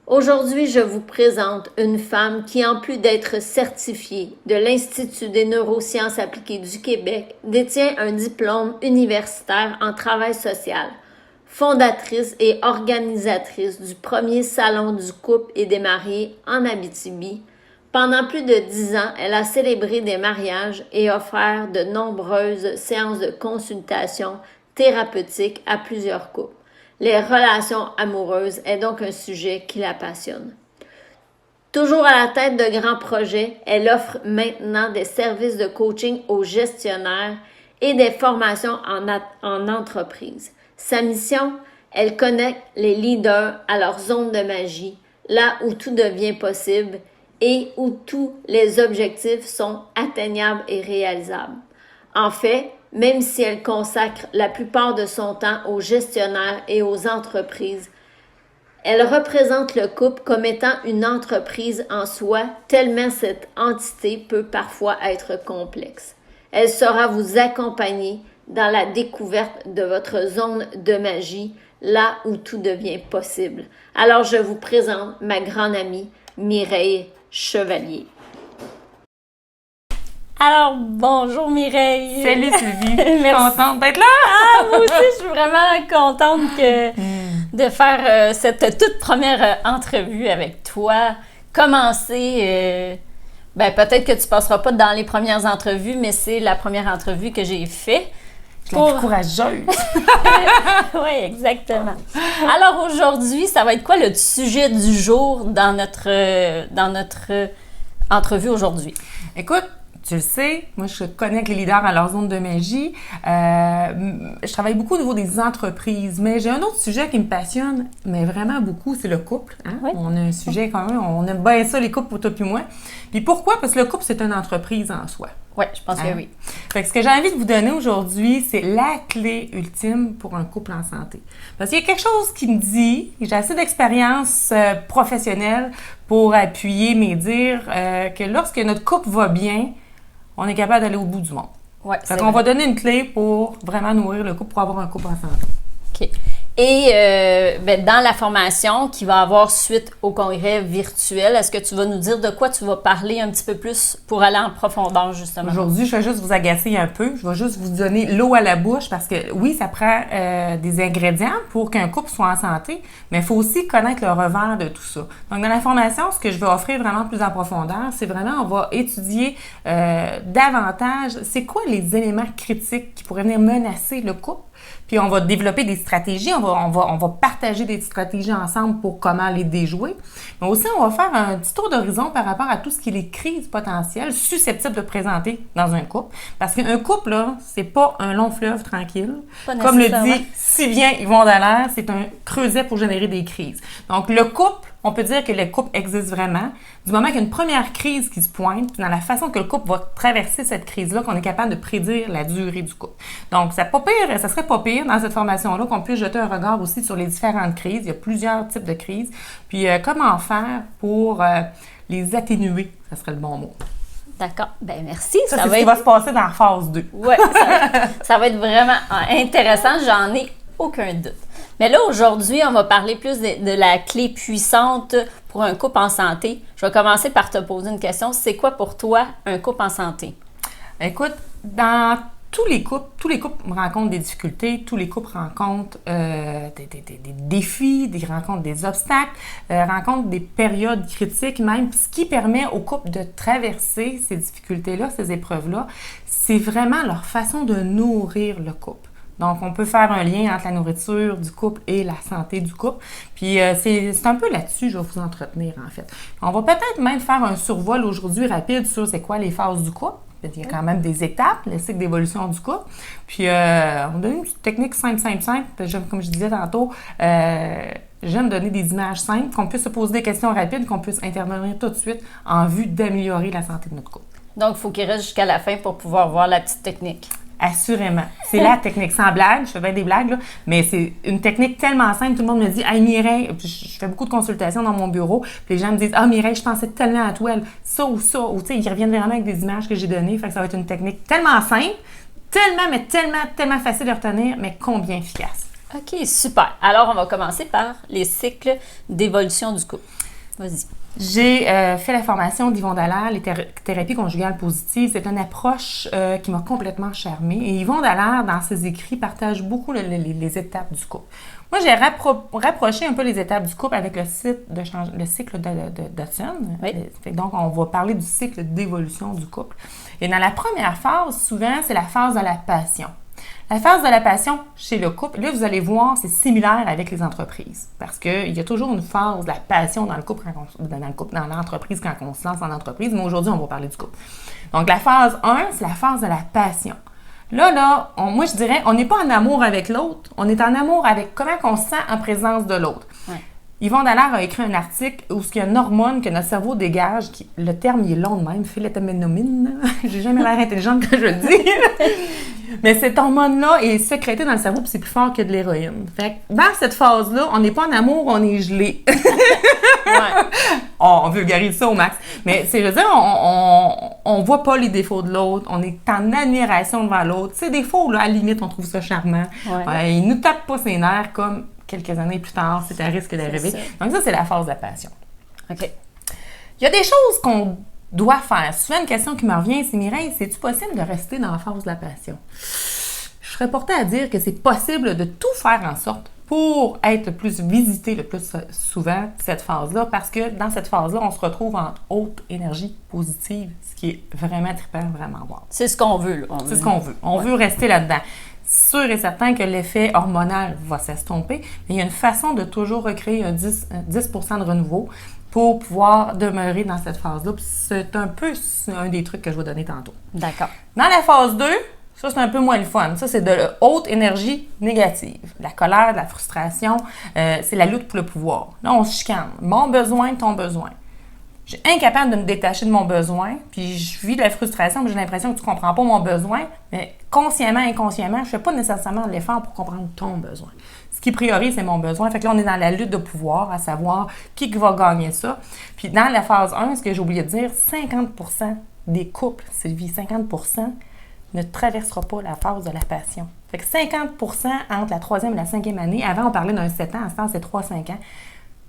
Aujourd'hui, je vous présente une femme qui, en plus d'être certifiée de l'Institut des neurosciences appliquées du Québec, détient un diplôme universitaire en travail social, fondatrice et organisatrice du premier salon du couple et des mariés en Abitibi. Pendant plus de 10 ans, elle a célébré des mariages et offert de nombreuses séances de consultation thérapeutique à plusieurs couples. Les relations amoureuses est donc un sujet qui la passionne. Toujours à la tête de grands projets, elle offre maintenant des services de coaching aux gestionnaires et des formations en entreprise. Sa mission, elle connecte les leaders à leur zone de magie, là où tout devient possible et où tous les objectifs sont atteignables et réalisables. En fait, même si elle consacre la plupart de son temps aux gestionnaires et aux entreprises, elle représente le couple comme étant une entreprise en soi, tellement cette entité peut parfois être complexe. Elle saura vous accompagner dans la découverte de votre zone de magie, là où tout devient possible. Alors, je vous présente ma grande amie, Mireille Chevalier. Alors, bonjour Mireille. Salut Sylvie, je suis contente d'être là. Ah, moi aussi, je suis vraiment contente de faire cette toute première entrevue avec toi. Commencer, peut-être que tu passeras pas dans les premières entrevues, mais c'est la première entrevue que j'ai faite. Je suis courageuse. Oui, exactement. Alors aujourd'hui, ça va être quoi le sujet du jour dans notre entrevue aujourd'hui? Écoute, tu le sais, moi je connecte les leaders à leur zone de magie. Je travaille beaucoup au niveau des entreprises, mais j'ai un autre sujet qui me passionne, mais vraiment beaucoup, c'est le couple. Hein? Oui. On a un sujet quand même, on aime bien ça les couples pour toi puis moi. Puis pourquoi? Parce que le couple, c'est une entreprise en soi. Oui, je pense que oui. Fait que ce que j'ai envie de vous donner aujourd'hui, c'est la clé ultime pour un couple en santé. Parce qu'il y a quelque chose qui me dit, et j'ai assez d'expérience professionnelle pour appuyer mes dires, que lorsque notre couple va bien, on est capable d'aller au bout du monde. Ouais, fait qu'on va donner une clé pour vraiment nourrir le couple, pour avoir un couple en santé. OK. Et dans la formation qui va avoir suite au congrès virtuel, est-ce que tu vas nous dire de quoi tu vas parler un petit peu plus pour aller en profondeur, justement? Aujourd'hui, je vais juste vous agacer un peu. Je vais juste vous donner l'eau à la bouche parce que, oui, ça prend des ingrédients pour qu'un couple soit en santé, mais il faut aussi connaître le revers de tout ça. Donc, dans la formation, ce que je vais offrir vraiment plus en profondeur, c'est vraiment, on va étudier davantage c'est quoi les éléments critiques qui pourraient venir menacer le couple. Puis on va développer des stratégies, on va partager des stratégies ensemble pour comment les déjouer. Mais aussi, on va faire un petit tour d'horizon par rapport à tout ce qui est les crises potentielles susceptibles de présenter dans un couple. Parce qu'un couple, là, c'est pas un long fleuve tranquille. Comme le dit si bien Yvon Dallaire, c'est un creuset pour générer des crises. Donc, le couple, on peut dire que le couple existe vraiment. Du moment qu'il y a une première crise qui se pointe, puis dans la façon que le couple va traverser cette crise-là, qu'on est capable de prédire la durée du couple. Donc, ça serait pas pire dans cette formation-là qu'on puisse jeter un regard aussi sur les différentes crises. Il y a plusieurs types de crises. Puis, comment faire pour les atténuer, ça serait le bon mot. D'accord. Bien, merci. Ça c'est ce qui va se passer dans la phase 2. Oui, ça va être vraiment intéressant. J'en ai aucun doute. Mais là, aujourd'hui, on va parler plus de la clé puissante pour un couple en santé. Je vais commencer par te poser une question. C'est quoi pour toi un couple en santé? Écoute, dans tous les couples rencontrent des difficultés, tous les couples rencontrent des défis, rencontrent des obstacles, rencontrent des périodes critiques même. Ce qui permet au couple de traverser ces difficultés-là, ces épreuves-là, c'est vraiment leur façon de nourrir le couple. Donc, on peut faire un lien entre la nourriture du couple et la santé du couple. Puis, c'est un peu là-dessus que je vais vous entretenir, en fait. On va peut-être même faire un survol aujourd'hui rapide sur c'est quoi les phases du couple. Il y a quand même des étapes, le cycle d'évolution du couple. Puis, on donne une petite technique simple. Comme je disais tantôt, j'aime donner des images simples, qu'on puisse se poser des questions rapides, qu'on puisse intervenir tout de suite en vue d'améliorer la santé de notre couple. Donc, il faut qu'il reste jusqu'à la fin pour pouvoir voir la petite technique. Assurément. C'est la technique. Sans blague, je fais bien des blagues, là, mais c'est une technique tellement simple. Tout le monde me dit « Hey Mireille », je fais beaucoup de consultations dans mon bureau, puis les gens me disent « Ah Mireille, je pensais tellement à toi, ça ou ça », ou tu sais, ils reviennent vraiment avec des images que j'ai données. Fait que ça va être une technique tellement simple, tellement facile à retenir, mais combien efficace. OK, super. Alors, on va commencer par les cycles d'évolution du couple. Vas-y. J'ai fait la formation d'Yvon Dallaire, les thérapies conjugales positives. C'est une approche qui m'a complètement charmée. Et Yvon Dallaire, dans ses écrits, partage beaucoup les étapes du couple. Moi, j'ai rapproché un peu les étapes du couple avec le cycle d'Hudson. Oui. Donc, on va parler du cycle d'évolution du couple. Et dans la première phase, souvent, c'est la phase de la passion. La phase de la passion chez le couple, là, vous allez voir, c'est similaire avec les entreprises. Parce qu'il y a toujours une phase de la passion dans le couple, dans l'entreprise, quand on se lance en entreprise. Mais aujourd'hui, on va parler du couple. Donc, la phase 1, c'est la phase de la passion. Là, moi, je dirais, on n'est pas en amour avec l'autre, on est en amour avec comment on se sent en présence de l'autre. Ouais. Yvon Dallaire a écrit un article où il y a une hormone que notre cerveau dégage, le terme il est long de même, phylétoménomine. J'ai jamais l'air intelligente quand je le dis. Mais cette hormone-là est sécrétée dans le cerveau puis c'est plus fort que de l'héroïne. Fait que dans cette phase-là, on n'est pas en amour, on est gelé. Ouais. On vulgarise ça au max. Mais c'est, je veux dire, on voit pas les défauts de l'autre, on est en admiration devant l'autre. Ces défauts, là, à la limite, on trouve ça charmant. Ouais. Il nous tape pas ses nerfs comme quelques années plus tard, c'est à risque d'arriver. Donc ça, c'est la phase de la passion. OK. Il y a des choses qu'on doit faire. Souvent, une question qui me revient, c'est Mireille, c'est-tu possible de rester dans la phase de la passion? Je serais portée à dire que c'est possible de tout faire en sorte pour être visité le plus souvent cette phase-là, parce que dans cette phase-là, on se retrouve en haute énergie positive, ce qui est vraiment trippant, vraiment wow. C'est ce qu'on veut, là. C'est ce qu'on veut. On veut rester là-dedans. Sûr et certain que l'effet hormonal va s'estomper, mais il y a une façon de toujours recréer un 10 de renouveau pour pouvoir demeurer dans cette phase-là. Puis c'est un peu un des trucs que je vais donner tantôt. D'accord. Dans la phase 2, ça, c'est un peu moins le fun. Ça, c'est de la haute énergie négative. La colère, la frustration, c'est la lutte pour le pouvoir. Là, on se chicane. Mon besoin, ton besoin. Je suis incapable de me détacher de mon besoin, puis je vis de la frustration, mais j'ai l'impression que tu ne comprends pas mon besoin, mais consciemment, inconsciemment, je ne fais pas nécessairement l'effort pour comprendre ton besoin. Ce qui priorise, c'est mon besoin. Fait que là, on est dans la lutte de pouvoir, à savoir qui va gagner ça. Puis dans la phase 1, ce que j'ai oublié de dire, 50% des couples, Sylvie, 50% ne traversera pas la phase de la passion. Fait que 50% entre la 3e et la 5e année, avant on parlait d'un 7 ans, à ce temps c'est 3-5 ans,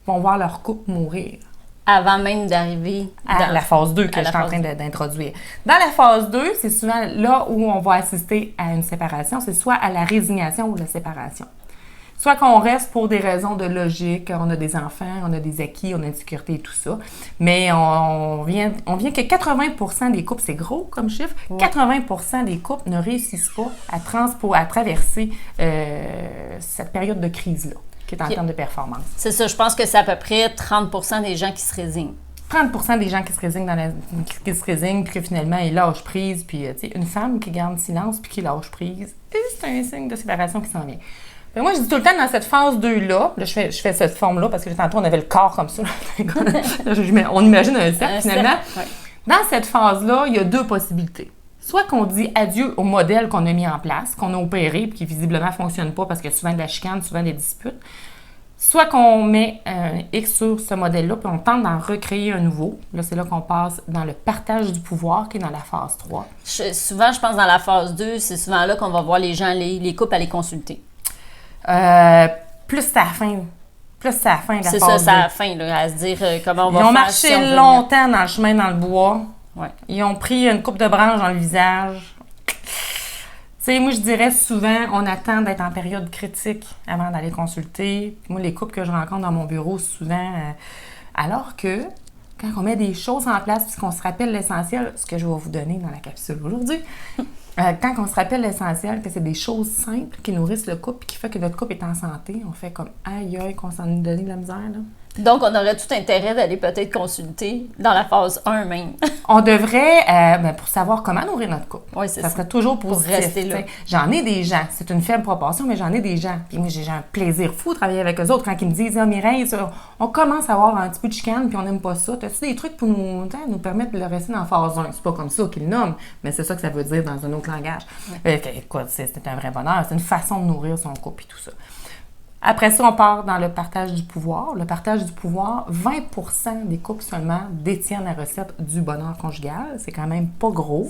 vont voir leur couple mourir. Avant même d'arriver à la phase 2 que je suis en train d'introduire. Dans la phase 2, c'est souvent là où on va assister à une séparation, c'est soit à la résignation ou la séparation. Soit qu'on reste pour des raisons de logique, on a des enfants, on a des acquis, on a une sécurité et tout ça, mais on vient que 80% des couples, c'est gros comme chiffre, 80% des couples ne réussissent pas à traverser cette période de crise-là, qui est en termes de performance. C'est ça, je pense que c'est à peu près 30% des gens qui se résignent. 30% des gens qui se résignent, puis que finalement, ils lâchent prise, puis tu sais, une femme qui garde silence puis qui lâche prise, c'est un signe de séparation qui s'en vient. Mais moi, je dis tout le temps, dans cette phase 2-là, je fais cette forme-là, parce que tantôt, on avait le corps comme ça. On imagine un cercle, finalement. Ouais. Dans cette phase-là, il y a deux possibilités. Soit qu'on dit adieu au modèle qu'on a mis en place, qu'on a opéré, puis qui visiblement ne fonctionne pas parce qu'il y a souvent de la chicane, souvent des disputes. Soit qu'on met un X sur ce modèle-là, puis on tente d'en recréer un nouveau. Là, c'est là qu'on passe dans le partage du pouvoir, qui est dans la phase 3. Souvent, je pense dans la phase 2, c'est souvent là qu'on va voir les gens, les couples aller consulter. Plus c'est à la fin. Plus c'est à la fin de la phase 2. C'est ça, c'est à la fin, là, à se dire comment on va faire. Ils ont marché longtemps dans le chemin dans le bois. Ouais. Ils ont pris une coupe de branches dans le visage. Tu sais, moi, je dirais souvent, on attend d'être en période critique avant d'aller consulter. Moi, les couples que je rencontre dans mon bureau, souvent, alors que quand on met des choses en place puis qu'on se rappelle l'essentiel, ce que je vais vous donner dans la capsule aujourd'hui, quand on se rappelle l'essentiel, que c'est des choses simples qui nourrissent le couple et qui fait que notre couple est en santé, on fait comme aïe aïe qu'on s'en est donné de la misère, là. Donc, on aurait tout intérêt d'aller peut-être consulter dans la phase 1 même. On devrait, pour savoir comment nourrir notre couple. Oui, c'est ça. Ça serait toujours positif. Pour rester là. J'en ai des gens, c'est une faible proportion, mais j'en ai des gens. Puis moi, j'ai un plaisir fou de travailler avec eux autres quand ils me disent « Ah, Mireille, on commence à avoir un petit peu de chicane, puis on n'aime pas ça. T'as-tu des trucs pour nous permettre de le rester dans la phase 1? » C'est pas comme ça qu'ils le nomment, mais c'est ça que ça veut dire dans un autre langage. Ouais. Écoute, c'est un vrai bonheur. C'est une façon de nourrir son couple et tout ça. Après ça, on part dans le partage du pouvoir. Le partage du pouvoir, 20% des couples seulement détiennent la recette du bonheur conjugal. C'est quand même pas gros.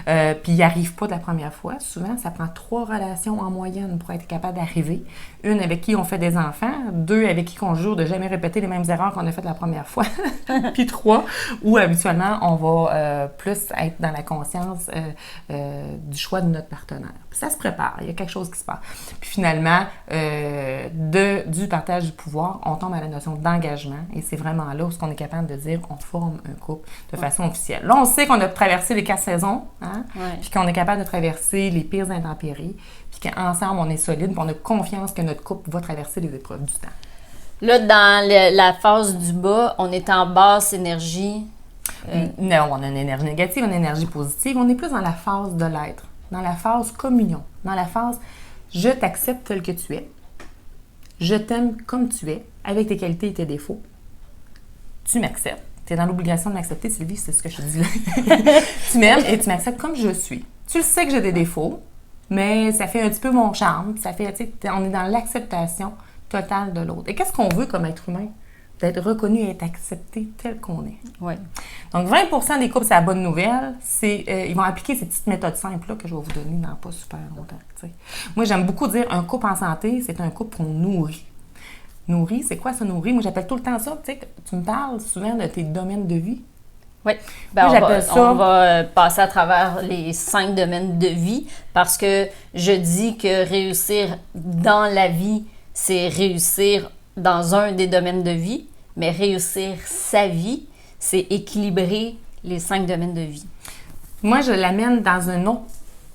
Puis ils n'y arrivent pas de la première fois. Souvent, ça prend 3 relations en moyenne pour être capable d'arriver. Une avec qui on fait des enfants, 2 avec qui on jure de jamais répéter les mêmes erreurs qu'on a faites la première fois, puis 3 où habituellement on va plus être dans la conscience du choix de notre partenaire. Puis ça se prépare, il y a quelque chose qui se passe. Puis finalement, du partage du pouvoir, on tombe à la notion d'engagement et c'est vraiment là où on est capable de dire on forme un couple de façon officielle. Là, on sait qu'on a traversé les 4 saisons, hein, puis qu'on est capable de traverser les pires intempéries, puis qu'ensemble, on est solide, puis on a confiance que notre couple va traverser les épreuves du temps. Là, dans la phase du bas, on est en basse énergie. Non, on a une énergie négative, une énergie positive. On est plus dans la phase de l'être, dans la phase communion, dans la phase « je t'accepte tel que tu es, je t'aime comme tu es, avec tes qualités et tes défauts. Tu m'acceptes. » Tu es dans l'obligation de m'accepter, Sylvie, c'est ce que je te dis là. Tu m'aimes et tu m'acceptes comme je suis. Tu le sais que j'ai des défauts, mais ça fait un petit peu mon charme. Ça fait, tu sais, on est dans l'acceptation totale de l'autre. Et qu'est-ce qu'on veut comme être humain? D'être reconnu et être accepté tel qu'on est. Oui. Donc, 20% des couples, c'est la bonne nouvelle. Ils vont appliquer ces petites méthodes simples-là que je vais vous donner dans pas super longtemps. T'sais. Moi, j'aime beaucoup dire un couple en santé, c'est un couple qu'on nourrit. Nourrit, c'est quoi ça, nourrir? Moi, j'appelle tout le temps ça. Tu sais, tu me parles souvent de tes domaines de vie. Oui. Ben, moi, on va passer à travers les 5 domaines de vie parce que je dis que réussir dans la vie, c'est réussir dans un des domaines de vie, mais réussir sa vie, c'est équilibrer les 5 domaines de vie. Moi, je l'amène dans une autre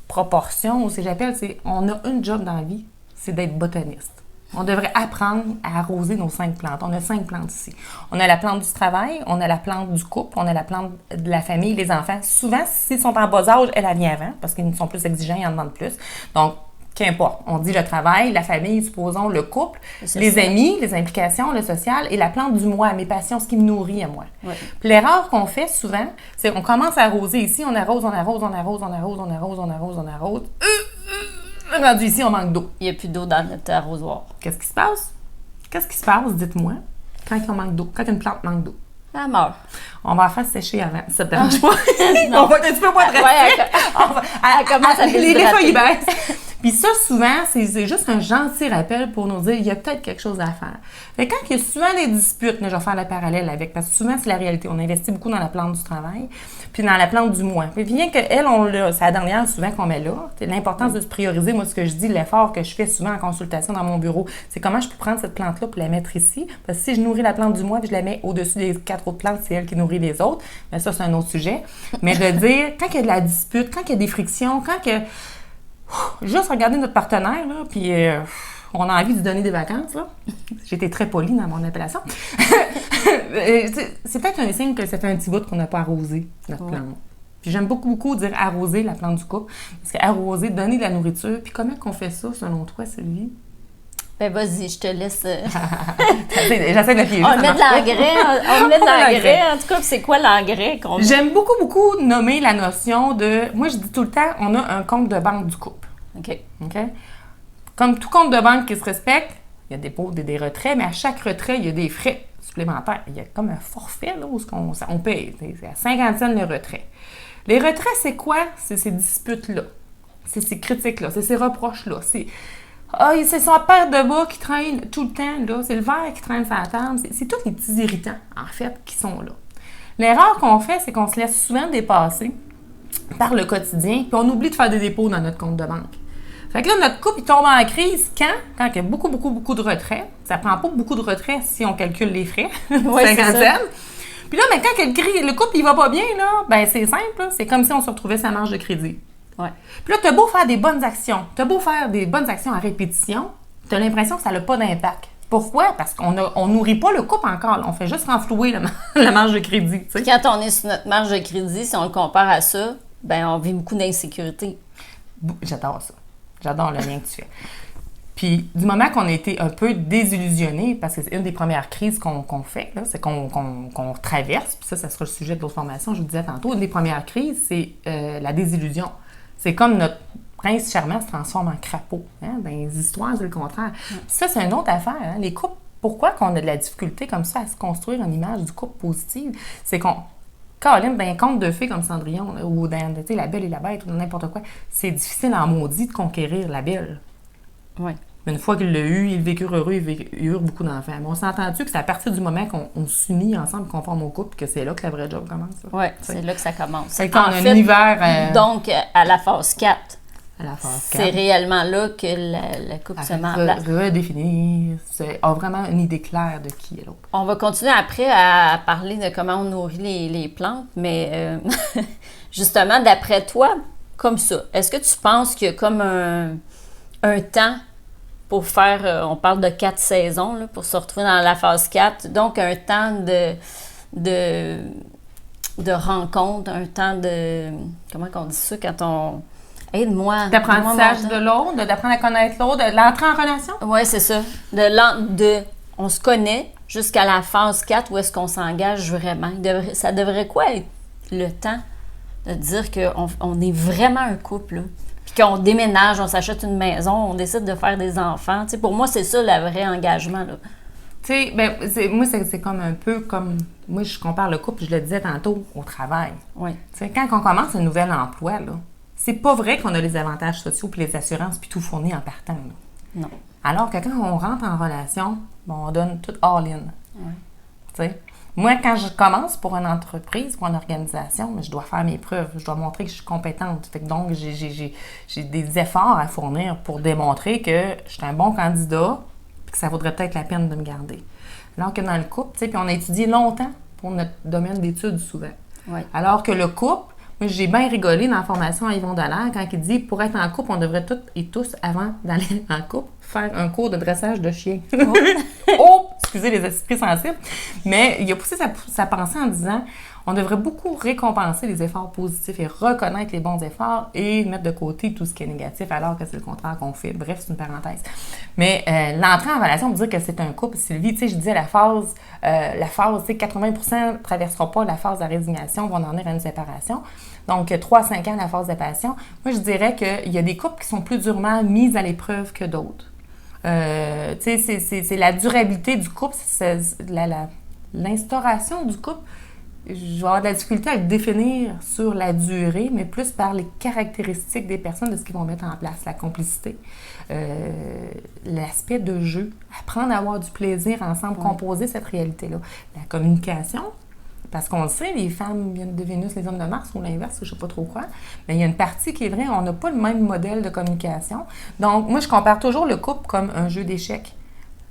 proportion, ou ce que j'appelle, c'est on a une job dans la vie, c'est d'être botaniste. On devrait apprendre à arroser nos 5 plantes. On a 5 plantes ici. On a la plante du travail, on a la plante du couple, on a la plante de la famille, les enfants. Souvent, s'ils sont en bas âge, elle vient avant, parce qu'ils sont plus exigeants, ils en demandent plus. Donc, qu'importe. On dit le travail, la famille, supposons le couple, les amis, les implications, le social et la plante du moi, mes passions, ce qui me nourrit à moi. Oui. Puis l'erreur qu'on fait souvent, c'est qu'on commence à arroser ici, on arrose, on arrose, on arrose, on arrose, on arrose, on arrose, on arrose. Rendu ici, on manque d'eau. Il n'y a plus d'eau dans notre arrosoir. Qu'est-ce qui se passe? Qu'est-ce qui se passe, dites-moi, quand on manque d'eau, quand une plante manque d'eau? Elle meurt. On va la faire sécher avant. Ça te dérange pas? On va être un petit peu moins drastique. Elle commence à les feuilles baissent. Puis ça, souvent, c'est juste un gentil rappel pour nous dire il y a peut-être quelque chose à faire. Fait que quand il y a souvent des disputes, là, je vais faire le parallèle avec, parce que souvent, c'est la réalité. On investit beaucoup dans la plante du travail, puis dans la plante du moi. Puis bien qu'elle, c'est la dernière souvent qu'on met là. C'est l'importance de se prioriser. Moi, ce que je dis, l'effort que je fais souvent en consultation dans mon bureau, c'est comment je peux prendre cette plante-là pour la mettre ici. Parce que si je nourris la plante du moi, puis je la mets au-dessus des 4 autres plantes, c'est elle qui nourrit les autres. Mais ça, c'est un autre sujet. Mais de dire, quand il y a de la dispute, quand il y a des frictions, quand il y a... Juste regarder notre partenaire, là, puis on a envie de lui donner des vacances, là. J'ai été très polie dans mon appellation. C'est peut-être un signe que ça fait un petit bout qu'on n'a pas arrosé notre plante. Puis j'aime beaucoup, beaucoup dire arroser la plante du couple. Parce qu'arroser, donner de la nourriture. Puis comment qu'on fait ça, selon toi, Sylvie? Ben vas-y, je te laisse. J'essaie de la piéger. On met de l'engrais. On met de l'engrais. En tout cas, c'est quoi l'engrais qu'on met? J'aime beaucoup, beaucoup nommer la notion de... Moi, je dis tout le temps, on a un compte de banque du couple. OK. Comme tout compte de banque qui se respecte, il y a des dépôts, des retraits, mais à chaque retrait, il y a des frais supplémentaires. Il y a comme un forfait là, où on paye. C'est à 50 cents le retrait. Les retraits, c'est quoi? C'est ces disputes-là. C'est ces critiques-là. C'est ces reproches-là. C'est son paire de bas qui traîne tout le temps, là. C'est le verre qui traîne sur la table. C'est tous les petits irritants, en fait, qui sont là. L'erreur qu'on fait, c'est qu'on se laisse souvent dépasser par le quotidien, puis on oublie de faire des dépôts dans notre compte de banque. Fait que là, notre couple, il tombe en crise quand il y a beaucoup, beaucoup, beaucoup de retraits. Ça prend pas beaucoup de retraits si on calcule les frais. Oui, 50 cents. Puis là, mais quand le couple, il va pas bien, là, ben c'est simple, là. C'est comme si on se retrouvait sa marge de crédit. Ouais. Puis là, t'as beau faire des bonnes actions, à répétition, t'as l'impression que ça n'a pas d'impact. Pourquoi? Parce qu'on nourrit pas le couple encore. Là. On fait juste renflouer la marge de crédit. T'sais. Quand on est sur notre marge de crédit, si on le compare à ça, ben on vit beaucoup d'insécurité. J'adore ça. J'adore le lien que tu fais. Puis, du moment qu'on a été un peu désillusionné, parce que c'est une des premières crises qu'on fait, là, c'est qu'on traverse, puis ça sera le sujet de l'autre formation, je vous disais tantôt, une des premières crises, c'est la désillusion. C'est comme prince charmant se transforme en crapaud. Hein? Dans les histoires, c'est le contraire. Puis ça, c'est une autre affaire. Hein? Les couples, pourquoi qu'on a de la difficulté comme ça à se construire une image du couple positive? C'est qu'on... Caroline, dans un conte de fées comme Cendrillon, là, ou dans La Belle et la Bête, ou dans n'importe quoi, c'est difficile en maudit de conquérir la belle. Oui. Mais une fois qu'il l'a eu, ils vécurent heureux, ils eurent beaucoup d'enfants. Mais on s'entend-tu que c'est à partir du moment qu'on s'unit ensemble, qu'on forme au couple, que c'est là que la vraie job commence? Oui, c'est là que ça commence. C'est comme un univers... Donc, à la phase 4, à la phase 4. c'est réellement là que le couple se met en place. Redéfinir, a vraiment une idée claire de qui est l'autre. On va continuer après à parler de comment on nourrit les plantes, mais justement, d'après toi, comme ça, est-ce que tu penses qu'il y a comme un temps pour faire, on parle de 4 saisons, là, pour se retrouver dans la phase 4, donc un temps de rencontre, un temps de... Comment on dit ça quand on... Aide-moi. D'apprentissage de l'autre, d'apprendre à connaître l'autre, de l'entrée en relation? Oui, c'est ça. On se connaît jusqu'à la phase 4 où est-ce qu'on s'engage vraiment. Ça devrait quoi être le temps de dire qu'on est vraiment un couple, là? Puis qu'on déménage, on s'achète une maison, on décide de faire des enfants. Tu sais, pour moi, c'est ça le vrai engagement, là. Tu sais, moi, c'est comme un peu comme... Moi, je compare le couple, je le disais tantôt, au travail. Oui. Tu sais, quand on commence un nouvel emploi, là, c'est pas vrai qu'on a les avantages sociaux puis les assurances puis tout fourni en partant. Là. Non. Alors que quand on rentre en relation, on donne tout all-in. Oui. Tu sais, moi, quand je commence pour une entreprise, pour une organisation, je dois faire mes preuves. Je dois montrer que je suis compétente. Fait que donc, j'ai des efforts à fournir pour démontrer que je suis un bon candidat et que ça vaudrait peut-être la peine de me garder. Alors que dans le couple, tu sais, puis on a étudié longtemps pour notre domaine d'études souvent. Oui. Alors que le couple, moi, j'ai bien rigolé dans la formation à Yvon Dallaire quand il dit pour être en couple, on devrait toutes et tous, avant d'aller en couple, faire un cours de dressage de chien. Oh! Oh! Excusez les esprits sensibles. Mais il a poussé sa pensée en disant on devrait beaucoup récompenser les efforts positifs et reconnaître les bons efforts et mettre de côté tout ce qui est négatif alors que c'est le contraire qu'on fait. Bref, c'est une parenthèse. Mais l'entrée en relation, pour dire que c'est un couple, Sylvie, tu sais, je disais la phase, tu sais, 80% ne traverseront pas la phase de résignation, vont en venir à une séparation. Donc, 3-5 ans, la phase de passion. Moi, je dirais qu'il y a des couples qui sont plus durement mis à l'épreuve que d'autres. Tu sais, c'est la durabilité du couple, c'est l'instauration du couple. Je vais avoir de la difficulté à le définir sur la durée, mais plus par les caractéristiques des personnes, de ce qu'ils vont mettre en place, la complicité, l'aspect de jeu, apprendre à avoir du plaisir ensemble, composer cette réalité-là. La communication, parce qu'on le sait, les femmes viennent de Vénus, les hommes de Mars, ou l'inverse, je ne sais pas trop quoi, mais il y a une partie qui est vraie, on n'a pas le même modèle de communication. Donc, moi, je compare toujours le couple comme un jeu d'échecs.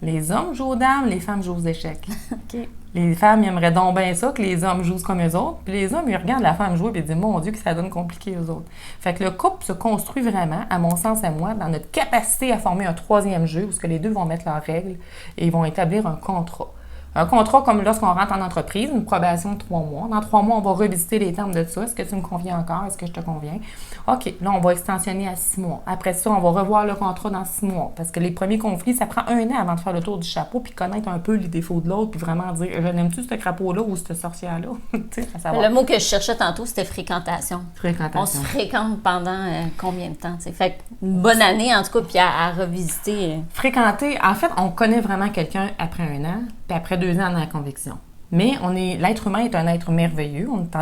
Les hommes jouent aux dames, les femmes jouent aux échecs. OK. Les femmes ils aimeraient donc bien ça, que les hommes jouent comme eux autres. Puis les hommes, ils regardent la femme jouer et ils disent « Mon Dieu, que ça donne compliqué aux autres. » Fait que le couple se construit vraiment, à mon sens à moi, dans notre capacité à former un troisième jeu où ce que les deux vont mettre leurs règles et ils vont établir un contrat. Un contrat comme lorsqu'on rentre en entreprise, une probation de 3 mois. Dans 3 mois, on va revisiter les termes de ça. Est-ce que tu me conviens encore? Est-ce que je te conviens? OK, là, on va extensionner à 6 mois. Après ça, on va revoir le contrat dans 6 mois. Parce que les premiers conflits, ça prend 1 an avant de faire le tour du chapeau puis connaître un peu les défauts de l'autre puis vraiment dire « Je n'aime-tu ce crapaud-là ou cette sorcière-là? » Le mot que je cherchais tantôt, c'était fréquentation. Fréquentation. On se fréquente pendant combien de temps? T'sais? Fait que une bonne année, en tout cas, puis à revisiter. Fréquenter, en fait, on connaît vraiment quelqu'un après 1 an, puis après 2 ans, on a la conviction. Mais l'être humain est un être merveilleux, on est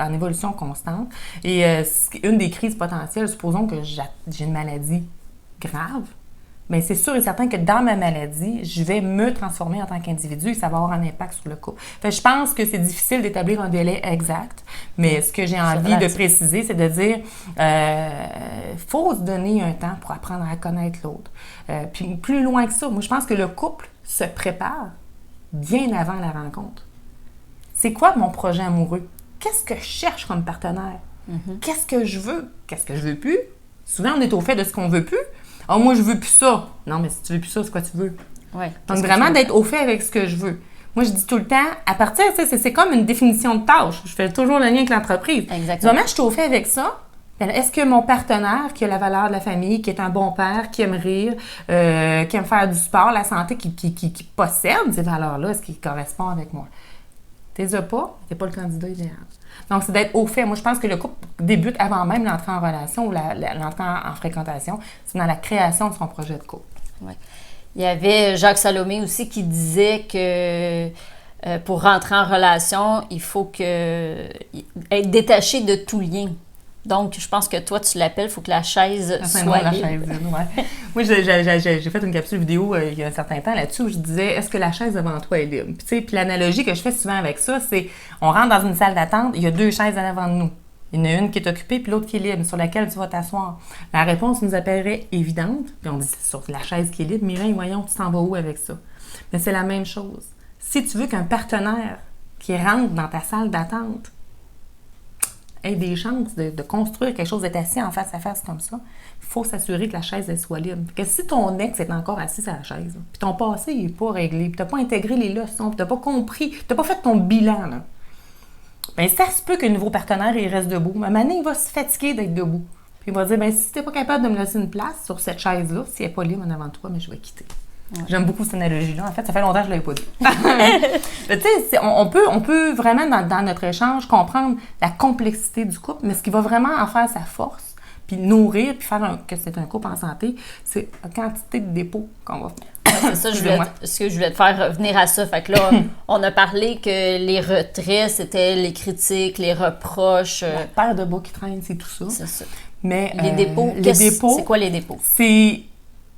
en évolution constante. Et une des crises potentielles, supposons que j'ai une maladie grave, mais c'est sûr et certain que dans ma maladie, je vais me transformer en tant qu'individu et ça va avoir un impact sur le couple. Fait que je pense que c'est difficile d'établir un délai exact, mais ce que j'ai envie de préciser, c'est de dire faut se donner un temps pour apprendre à connaître l'autre. Puis plus loin que ça, moi je pense que le couple se prépare bien avant la rencontre. C'est quoi mon projet amoureux? Qu'est-ce que je cherche comme partenaire? Qu'est-ce que je veux? Qu'est-ce que je veux plus? Souvent, on est au fait de ce qu'on veut plus. Ah, moi, je veux plus ça. Non, mais si tu veux plus ça, c'est quoi tu veux? Ouais, donc, vraiment d'être au fait avec ce que je veux. Moi, je dis tout le temps, à partir, c'est comme une définition de tâche. Je fais toujours le lien avec l'entreprise. Exactement. Vraiment, je suis au fait avec ça. Est-ce que mon partenaire, qui a la valeur de la famille, qui est un bon père, qui aime rire, qui aime faire du sport, la santé, qui possède ces valeurs-là, est-ce qu'il correspond avec moi? T'es pas, t'es pas le candidat idéal. Donc, c'est d'être au fait. Moi, je pense que le couple débute avant même l'entrée en relation ou l'entrée en fréquentation. C'est dans la création de son projet de couple. Ouais. Il y avait Jacques Salomé aussi qui disait que pour rentrer en relation, il faut être détaché de tout lien. Donc, je pense que toi, tu l'appelles, il faut que la chaise soit la libre. chaise, ouais. Moi, j'ai fait une capsule vidéo il y a un certain temps là-dessus où je disais, est-ce que la chaise devant toi est libre? Puis l'analogie que je fais souvent avec ça, c'est, on rentre dans une salle d'attente, il y a 2 chaises en avant de nous. Il y en a une qui est occupée, puis l'autre qui est libre, sur laquelle tu vas t'asseoir. La réponse nous apparaît évidente, puis on dit, c'est sur la chaise qui est libre. Mireille, voyons, tu t'en vas où avec ça? Mais c'est la même chose. Si tu veux qu'un partenaire qui rentre dans ta salle d'attente ait des chances de construire quelque chose, d'être assis en face à face comme ça, il faut s'assurer que la chaise elle soit libre. Parce que si ton ex est encore assis à la chaise, puis ton passé n'est pas réglé, puis tu n'as pas intégré les leçons, puis tu n'as pas compris, tu n'as pas fait ton bilan, là, bien, ça se peut qu'un nouveau partenaire il reste debout. Mais maintenant, il va se fatiguer d'être debout. Puis il va dire, bien, si tu n'es pas capable de me laisser une place sur cette chaise-là, si elle n'est pas libre en avant de toi, mais je vais quitter. Ouais. J'aime beaucoup cette analogie-là. En fait, ça fait longtemps que je ne l'avais pas dit. Tu sais, on peut vraiment, dans notre échange, comprendre la complexité du couple, mais ce qui va vraiment en faire sa force, puis nourrir, puis faire que c'est un couple en santé, c'est la quantité de dépôts qu'on va faire. Ouais, c'est ça, ce que je voulais te faire revenir à ça. Fait que là, on a parlé que les retraits, c'était les critiques, les reproches. La paire de bas qui traîne, c'est tout ça. C'est ça. Mais les dépôts, c'est quoi les dépôts? C'est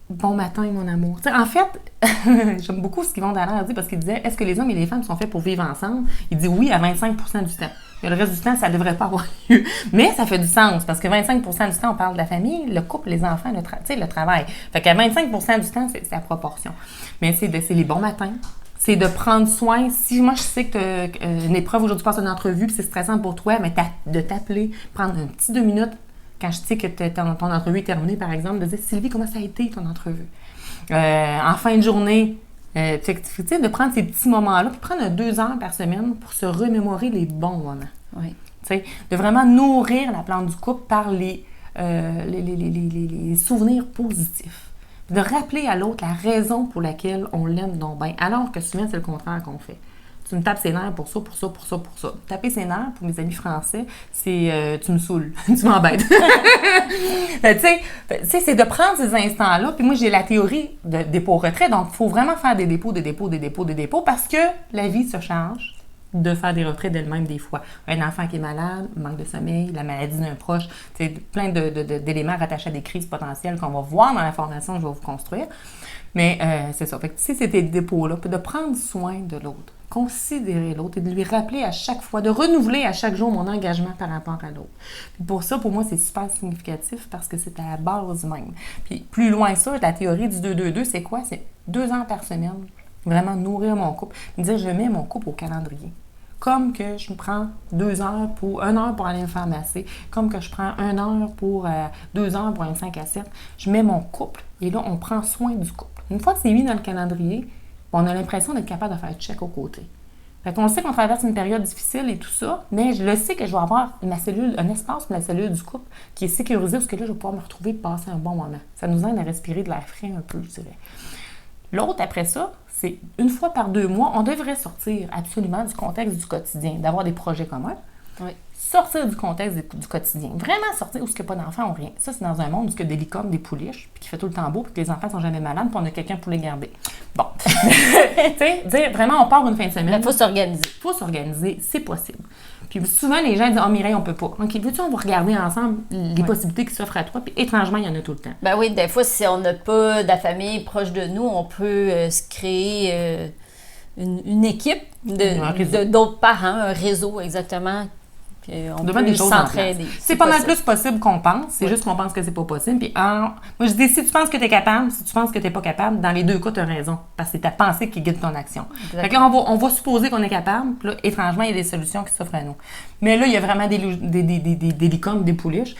bon matin, mon amour. T'sais, en fait, j'aime beaucoup ce qu'Yvon Dallaire dit parce qu'il disait, est-ce que les hommes et les femmes sont faits pour vivre ensemble? Il dit oui à 25 du temps. Et le reste du temps, ça ne devrait pas avoir lieu. Mais ça fait du sens parce que 25 du temps, on parle de la famille, le couple, les enfants, le travail. Fait qu'à 25 du temps, c'est la proportion. Mais c'est les bons matins. C'est de prendre soin. Si moi, je sais que tu as une épreuve aujourd'hui, tu passes une entrevue puis c'est stressant pour toi, mais de t'appeler, prendre un petit 2 minutes quand je sais que ton entrevue est terminée, par exemple, de dire « Sylvie, comment ça a été ton entrevue? » En fin de journée, de prendre ces petits moments-là, puis prendre 2 heures par semaine pour se remémorer les bons moments. Oui. De vraiment nourrir la plante du couple par les souvenirs positifs. De rappeler à l'autre la raison pour laquelle on l'aime donc bien, alors que souvent, c'est le contraire qu'on fait. Tu me tapes ses nerfs pour ça, pour ça, pour ça, pour ça. Taper ses nerfs, pour mes amis français, c'est tu me saoules, tu m'embêtes. Tu sais, c'est de prendre ces instants-là. Puis moi, j'ai la théorie de dépôt-retrait. Donc, il faut vraiment faire des dépôts parce que la vie se charge de faire des retraits d'elle-même des fois. Un enfant qui est malade, manque de sommeil, la maladie d'un proche, plein d'éléments rattachés à des crises potentielles qu'on va voir dans la formation que je vais vous construire. Mais c'est ça. Fait que c'est des dépôts-là, puis de prendre soin de l'autre, considérer l'autre et de lui rappeler à chaque fois, de renouveler à chaque jour mon engagement par rapport à l'autre. Puis pour ça, pour moi, c'est super significatif parce que c'est à la base même. Puis plus loin ça, la théorie du 2-2-2, c'est quoi? C'est 2 heures par semaine, vraiment nourrir mon couple, me dire je mets mon couple au calendrier. Comme que je me prends 1 heure pour aller me faire masser, comme que je prends 1 heure pour 2 heures pour un 5 à 7, je mets mon couple et là, on prend soin du couple. Une fois que c'est mis dans le calendrier, on a l'impression d'être capable de faire check aux côtés. Fait qu'on sait qu'on traverse une période difficile et tout ça, mais je le sais que je vais avoir un espace pour la cellule du couple qui est sécurisé parce que là, je vais pouvoir me retrouver et passer un bon moment. Ça nous aide à respirer de l'air frais un peu, je dirais. L'autre, après ça, c'est 1 fois par 2 mois, on devrait sortir absolument du contexte du quotidien, d'avoir des projets communs. Oui. Sortir du contexte du quotidien. Vraiment sortir où il n'y a pas d'enfants ou rien. Ça, c'est dans un monde où il y a des licornes, des pouliches, puis qui fait tout le temps beau, puis que les enfants sont jamais malades, puis on a quelqu'un pour les garder. Bon. Tu sais, dire vraiment, on part une fin de semaine. Il faut s'organiser. Il faut s'organiser, c'est possible. Puis souvent, les gens disent « Oh Mireille, on peut pas. » OK, veux-tu, on va regarder ensemble les possibilités qui s'offrent à toi, puis étrangement, il y en a tout le temps. Ben oui, des fois, si on n'a pas de la famille proche de nous, on peut se créer une équipe d'autres parents, un réseau exactement. Puis on peut s'entraider. C'est pas mal plus possible qu'on pense. C'est juste qu'on pense que c'est pas possible. Puis moi, je dis, si tu penses que tu es capable, si tu penses que tu n'es pas capable, dans les 2 cas, tu as raison. Parce que c'est ta pensée qui guide ton action. Fait que là, on va supposer qu'on est capable. Puis là, étrangement, il y a des solutions qui s'offrent à nous. Mais là, il y a vraiment des licornes, des pouliches,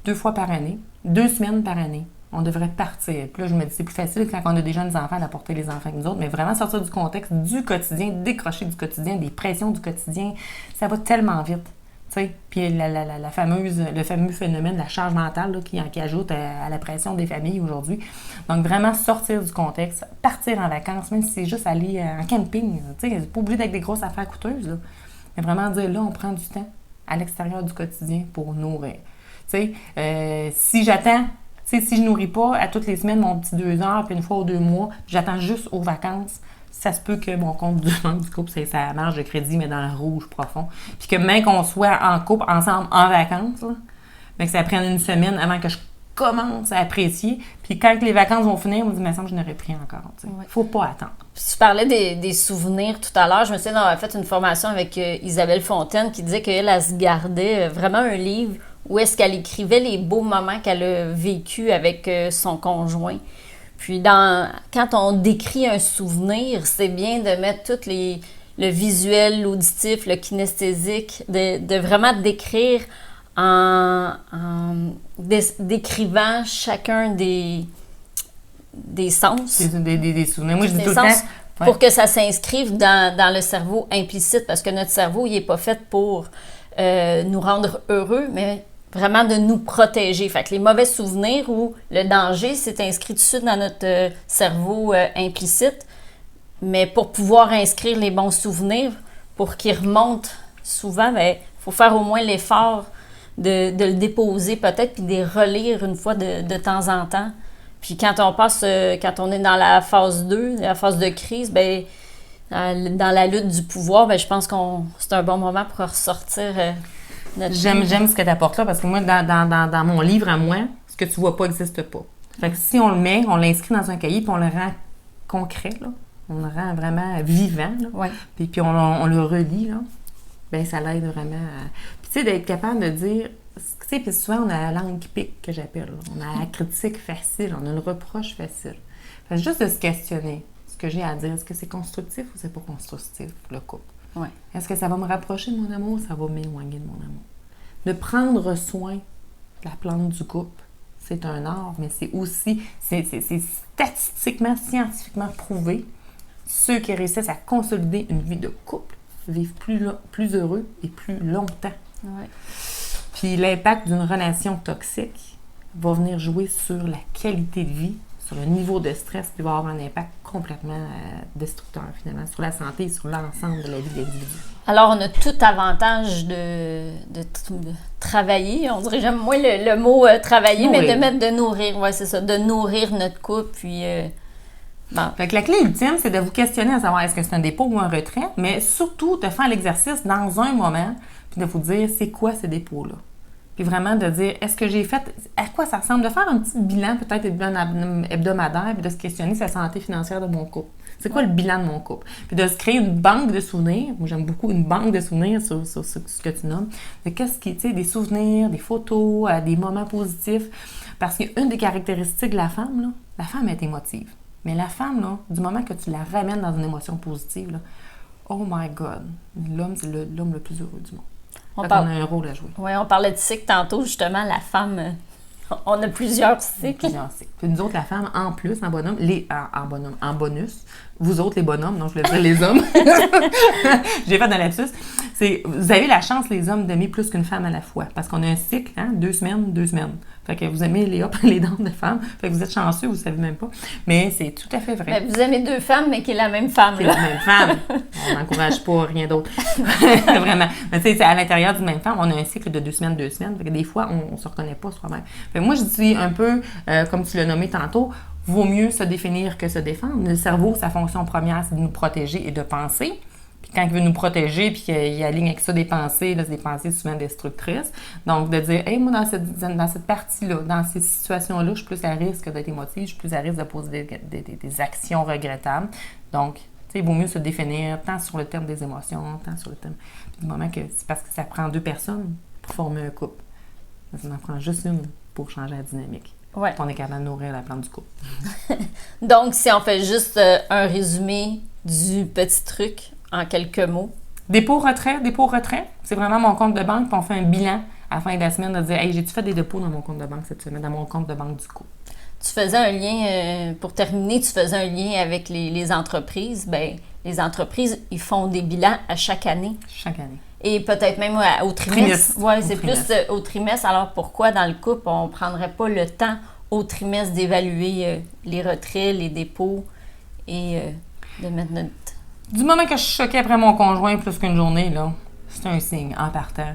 2 fois par année, 2 semaines par année. On devrait partir. Puis là, je me dis, c'est plus facile quand on a des jeunes enfants d'apporter les enfants que nous autres, mais vraiment sortir du contexte du quotidien, décrocher du quotidien, des pressions du quotidien, ça va tellement vite. T'sais, puis le fameux phénomène de la charge mentale là, qui ajoute à la pression des familles aujourd'hui. Donc, vraiment sortir du contexte, partir en vacances, même si c'est juste aller en camping. Tu sais, pas obligé d'être des grosses affaires coûteuses. Là. Mais vraiment dire, là, on prend du temps à l'extérieur du quotidien pour nourrir. Tu sais, si j'attends, tu sais, si je nourris pas à toutes les semaines mon petit 2 heures, puis une fois ou 2 mois, puis j'attends juste aux vacances, ça se peut que mon compte du couple, c'est sa marge de crédit, mais dans le rouge profond. Puis que même qu'on soit en couple, ensemble, en vacances, là, mais que ça prenne une semaine avant que je commence à apprécier. Puis quand les vacances vont finir, on me dit, mais ça, je n'aurais pris encore. Ouais. Faut pas attendre. Puis tu parlais des souvenirs tout à l'heure. Je me souviens d'avoir fait une formation avec Isabelle Fontaine qui disait qu'elle elle se gardait vraiment un livre où est-ce qu'elle écrivait les beaux moments qu'elle a vécus avec son conjoint. Puis quand on décrit un souvenir, c'est bien de mettre le visuel, l'auditif, le kinesthésique, de vraiment décrire en décrivant chacun des sens. Des souvenirs. Moi, je dis Des tout le sens temps. pour que ça s'inscrive dans le cerveau implicite, parce que notre cerveau, il n'est pas fait pour nous rendre heureux, mais vraiment de nous protéger. Fait que les mauvais souvenirs ou le danger, c'est inscrit tout de suite dans notre cerveau implicite. Mais pour pouvoir inscrire les bons souvenirs, pour qu'ils remontent souvent, il faut faire au moins l'effort de le déposer peut-être, puis de les relire une fois de temps en temps. Puis quand on est dans la phase 2, la phase de crise, dans la lutte du pouvoir, je pense c'est un bon moment pour ressortir notre... J'aime ce que tu apportes là, parce que moi, dans mon livre à moi, ce que tu vois pas n'existe pas. Fait que si on le met, on l'inscrit dans un cahier, puis on le rend concret, là, on le rend vraiment vivant, là, Ouais. puis on le relit, là, ça l'aide vraiment à... Puis tu sais, d'être capable de dire... Tu sais, puis souvent, on a la langue qui pique, que j'appelle. Là. On a la critique facile, on a le reproche facile. Fait que juste de se questionner ce que j'ai à dire. Est-ce que c'est constructif ou c'est pas constructif, le couple? Ouais. Est-ce que ça va me rapprocher de mon amour ou ça va m'éloigner de mon amour? De prendre soin de la plante du couple, c'est un art, mais c'est aussi... C'est statistiquement, scientifiquement prouvé. Ceux qui réussissent à consolider une vie de couple vivent plus heureux et plus longtemps. Ouais. Puis l'impact d'une relation toxique va venir jouer sur la qualité de vie, sur le niveau de stress, puis va avoir un impact complètement destructeur, finalement, sur la santé et sur l'ensemble de la vie de l'individu. Alors, on a tout avantage de travailler. On dirait, j'aime moins le mot travailler, Nourrir. mais de nourrir. Oui, c'est ça, de nourrir notre couple. Puis, bon. Fait que la clé ultime, c'est de vous questionner à savoir est-ce que c'est un dépôt ou un retrait, mais surtout de faire l'exercice dans un moment, puis de vous dire c'est quoi ce dépôt-là. Puis vraiment de dire est-ce que j'ai fait, à quoi ça ressemble, de faire un petit bilan, peut-être un bilan hebdomadaire, puis de se questionner sa santé financière de mon couple. C'est quoi le bilan de mon couple? Puis de se créer une banque de souvenirs. Moi, j'aime beaucoup une banque de souvenirs sur ce que tu nommes. De qu'est-ce qui, tu sais, des souvenirs, des photos, des moments positifs. Parce qu'une des caractéristiques de la femme, là, la femme est émotive. Mais la femme, là, du moment que tu la ramènes dans une émotion positive, là, oh my God, l'homme, c'est l'homme le plus heureux du monde. On a un rôle à jouer. Oui, on parlait de cycle tantôt, justement, la femme, on a plusieurs cycles. Plusieurs cycles. Puis nous autres, la femme, en plus, en bonhomme, en bonus, vous autres, les bonhommes, non, je voulais dire les hommes. J'ai fait un lapsus. Vous avez la chance, les hommes, d'aimer plus qu'une femme à la fois. Parce qu'on a un cycle, 2 semaines, 2 semaines. Fait que vous aimez les dents de femmes. Fait que vous êtes chanceux, vous ne savez même pas. Mais c'est tout à fait vrai. Mais vous aimez 2 femmes, mais qui est la même femme. C'est la même femme. On n'encourage pas rien d'autre. Vraiment. Mais tu sais, à l'intérieur d'une même femme, on a un cycle de 2 semaines, 2 semaines. Fait que des fois, on ne se reconnaît pas soi-même. Fait que moi, je dis un peu, comme tu l'as nommé tantôt, vaut mieux se définir que se défendre. Le cerveau, sa fonction première, c'est de nous protéger et de penser. Puis quand il veut nous protéger, puis qu'il aligne avec ça des pensées, là, c'est des pensées souvent destructrices. Donc, de dire, hey, moi, dans cette partie-là, dans ces situations-là, je suis plus à risque d'être émotive, je suis plus à risque de poser des actions regrettables. Donc, tu sais, il vaut mieux se définir tant sur le terme des émotions, tant sur le terme du moment que c'est parce que ça prend 2 personnes pour former un couple. Ça en prend juste une pour changer la dynamique. Ouais. On est capable de nourrir la plante du couple. Donc, si on fait juste un résumé du petit truc en quelques mots. Dépôt-retrait. C'est vraiment mon compte de banque, puis on fait un bilan à la fin de la semaine de dire « Hey, j'ai-tu fait des dépôts dans mon compte de banque cette semaine, dans mon compte de banque du couple? » Tu faisais un lien, pour terminer, tu faisais un lien avec les entreprises. Bien, les entreprises, ils font des bilans à chaque année. Chaque année. Et peut-être même au trimestre. Oui, c'est plus au trimestre. Alors pourquoi dans le couple, on ne prendrait pas le temps au trimestre d'évaluer les retraits, les dépôts et de mettre notre... Du moment que je suis choquée après mon conjoint plus qu'une journée, là, c'est un signe en partant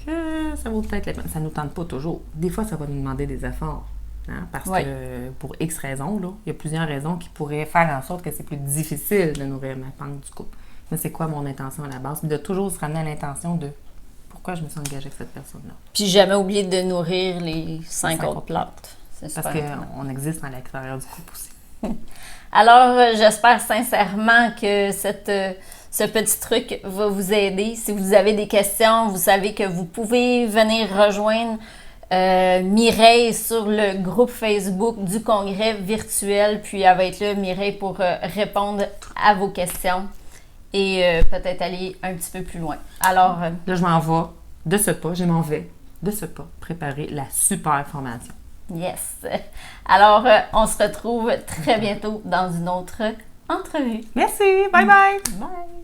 que ça vaut peut-être la peine. Ça ne nous tente pas toujours. Des fois, ça va nous demander des efforts. Hein, parce que pour X raisons, là, il y a plusieurs raisons qui pourraient faire en sorte que c'est plus difficile de nourrir ma femme du couple. Mais c'est quoi mon intention à la base? De toujours se ramener à l'intention de pourquoi je me suis engagée avec cette personne-là. Puis jamais oublier de nourrir les 5 autres plantes. C'est parce super qu'on existe à l'extérieur du couple aussi. Alors, j'espère sincèrement que ce petit truc va vous aider. Si vous avez des questions, vous savez que vous pouvez venir rejoindre Mireille sur le groupe Facebook du congrès virtuel. Puis elle va être là, Mireille, pour répondre à vos questions et peut-être aller un petit peu plus loin. Alors, là, je m'en vais de ce pas, je m'en vais de ce pas préparer la super formation. Yes! Alors, on se retrouve très bientôt dans une autre entrevue. Merci! Bye bye! Bye!